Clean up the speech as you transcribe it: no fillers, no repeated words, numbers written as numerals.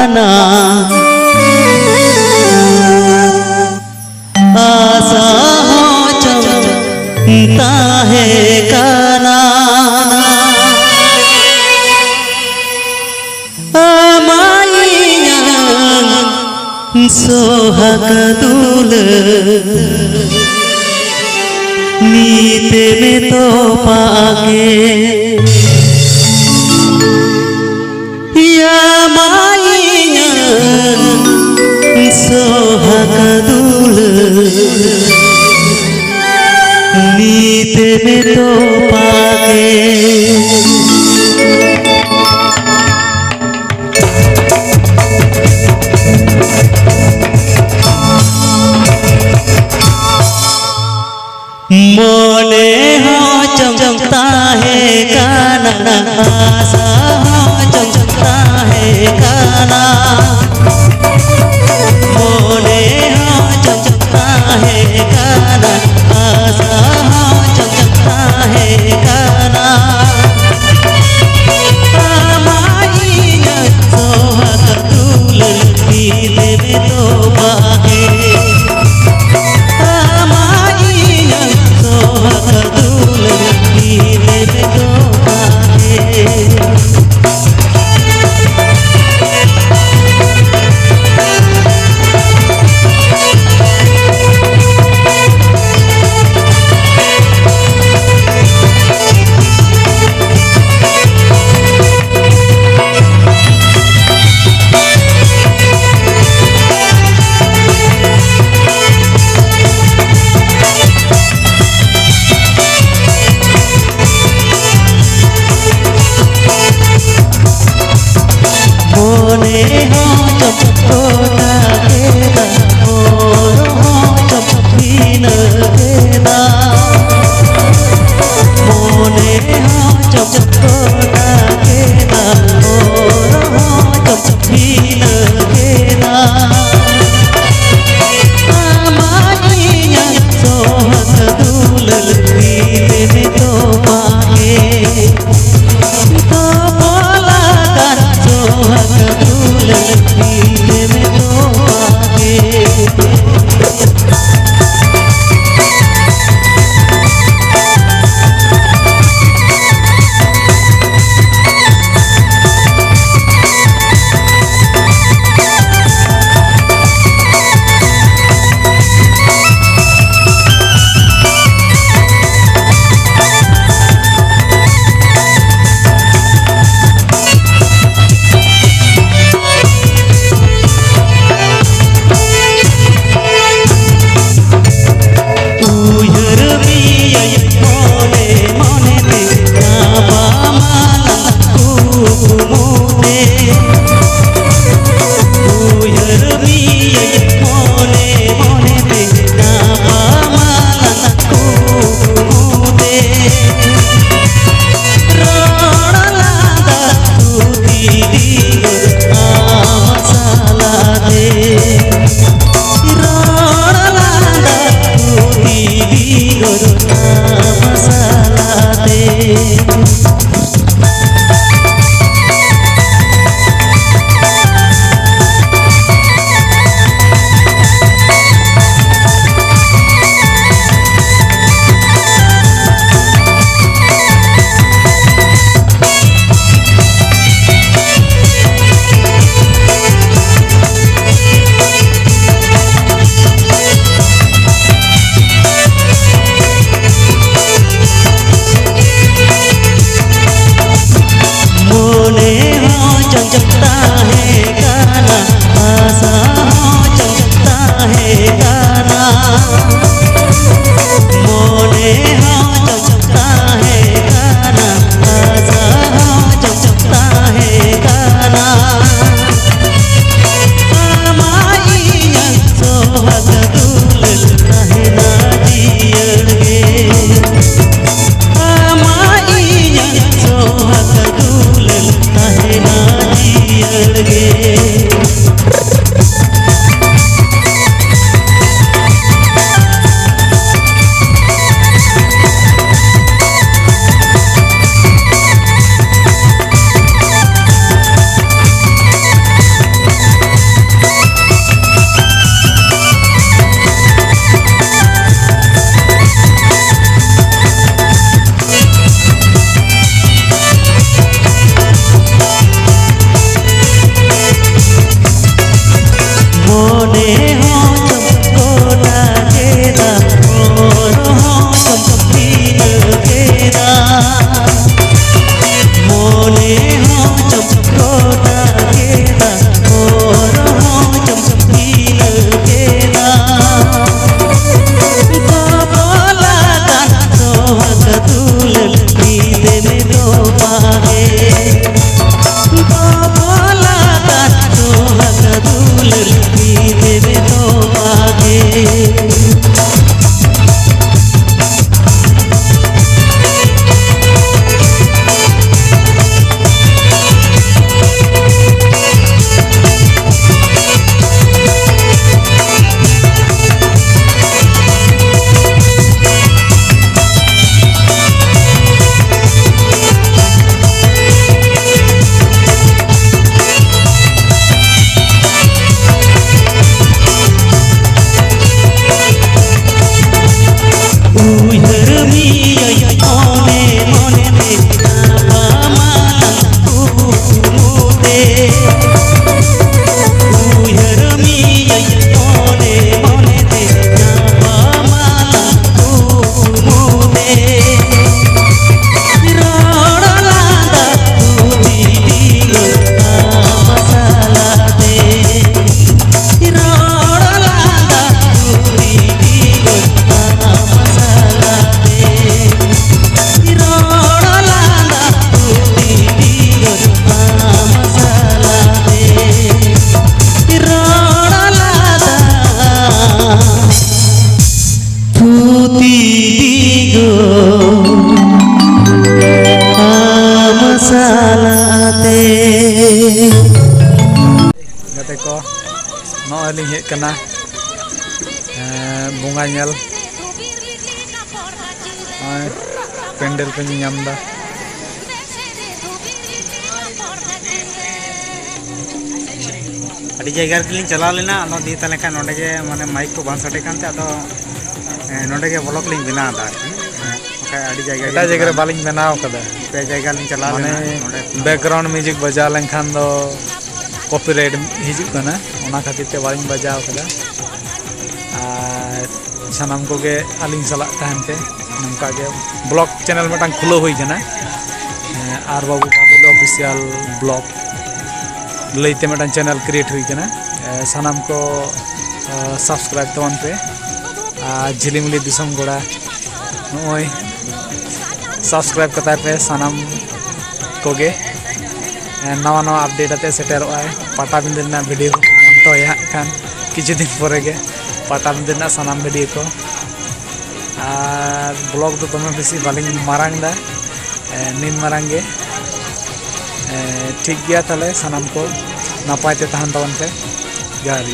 ना आशा हो चलता है काना सोहाग दूल नीते में तो पाके या माइया सोहाग दूल नीते में तो पाके मोने हो चमचमता है काना आशा हो चमचमता है काना मोने हो चमचमता है काना आशा हो चमचमता है काना माइया सोहाग दूल नीते में तो पाके मोने हो चमकोना केना मोर हो चमकीन केना मोने हो चमकोना केना मोर हो चमकीन केना माइया सोहाग दूल नीते में तो पाके तो बोला कर सोहाग दूल नीते में तो पाके ᱜᱟᱛᱮ ko ᱱᱚᱜᱼᱚᱭ ᱞᱤᱧ ᱦᱮᱡ ᱠᱟᱱᱟ ᱵᱚᱸᱜᱟ ᱧᱮᱞ ᱱᱚᱜᱼᱚᱭ ᱯᱮᱱᱰᱮᱞ ᱠᱚ ᱧᱟᱢ ᱫᱟ ᱟᱹᱰᱤ ᱡᱟᱭᱜᱟ ᱨᱮᱜᱮᱞᱤᱧ ᱪᱟᱞᱟᱣ ᱞᱮᱱᱟ ᱟᱫᱚ ᱫᱤᱭᱮ ᱛᱟᱦᱞᱮ ᱠᱷᱟᱱ ᱱᱚᱰᱮ ᱜᱮ ᱢᱟᱱᱮ ᱢᱟᱭᱤᱠ ᱠᱚ ᱵᱟᱝ ᱥᱟᱰᱮ ᱠᱟᱱᱛᱮ ᱟᱫᱚ ᱱᱚᱰᱮ ᱜᱮ ᱵᱞᱚᱜ ᱞᱤᱧ ᱵᱮᱱᱟᱣ ᱫᱟ ᱟᱨᱠᱤ ᱵᱟᱠᱷᱟᱡ ᱟᱹᱰᱤ ᱡᱟᱭᱜᱟ ᱮᱴᱟᱜ ᱜᱮᱞᱤᱧ ᱡᱟᱭᱜᱟ ᱨᱮ ᱪᱟᱞᱟᱣ ᱵᱟᱹᱞᱤᱧ ᱵᱮᱱᱟᱣ ᱠᱟᱫᱟ ᱯᱮ ᱡᱟᱭᱜᱟ ᱞᱤᱧ ᱪᱟᱞᱟᱣ ᱢᱟᱱᱮ ᱞᱮᱱᱟ ᱱᱚᱰᱮ ᱵᱮᱠᱜᱨᱟᱣᱩন্ড মিউজিক ᱵᱟᱡᱟᱣ ᱞᱮᱱᱠᱷᱟन ᱫᱚ কপিরাইট হিজুᱜ ᱠᱟᱱᱟ ᱚᱱᱟ ᱠᱷᱟᱹᱛᱤᱨ ᱛᱮ ᱵᱟᱹᱞᱤᱧ ᱵᱟᱡᱟᱣ ᱠᱟᱫᱟ ᱟᱨ ᱥᱟᱱᱟᱢ ᱠᱚᱜᱮ ᱟᱹᱞᱤᱧ ᱥᱟᱞᱟᱜ ᱛᱟᱦᱮᱱ ᱯᱮ ᱱᱚᱝᱠᱟ ᱜᱮ ᱵᱞᱚᱜ ᱪᱮᱱᱮᱞ ᱢᱤᱫᱴᱟᱝ ᱠᱷᱩᱞᱟᱹᱣ ᱦᱩᱭ ᱠᱟᱱᱟ ᱟᱨ ᱵᱟᱵᱩ ᱵᱟᱫᱩᱞ ᱚᱯᱷᱤᱥᱤᱭᱟᱞ ᱵᱞᱚᱜ ᱞᱟᱹᱭᱛᱮ ᱢᱤᱫᱴᱟᱝ ᱪᱮᱱᱮᱞ ᱠᱨᱤᱭᱮᱴ ᱦᱩᱭ ᱠᱟᱱᱟ ᱥᱟᱱᱟᱢ ᱠᱚ সাবস্ক্রাইব ᱛᱟᱵᱚᱱ ᱯᱮ ᱟᱨ ঝিলিমিলি দিশম গোড়া ᱱᱚᱜᱼᱚᱭ সাবস্ক্রাইব ᱠᱟᱛᱟᱭ ᱯᱮ ᱥᱟᱱᱟᱢ ᱠᱚᱜᱮ नवा नवा अपडेट आते सेटेरों पटाबिंदे भिडियो को नाम तो यहाँ खान किछु दिन परे गे पटाबिंदे सानाम भिडियो को और ब्लॉग तो दमे बेसी बालिंग मारांग दा निन मारांग गे ठीक गया ताले सानाम को नापायते तहन तवन पे जहर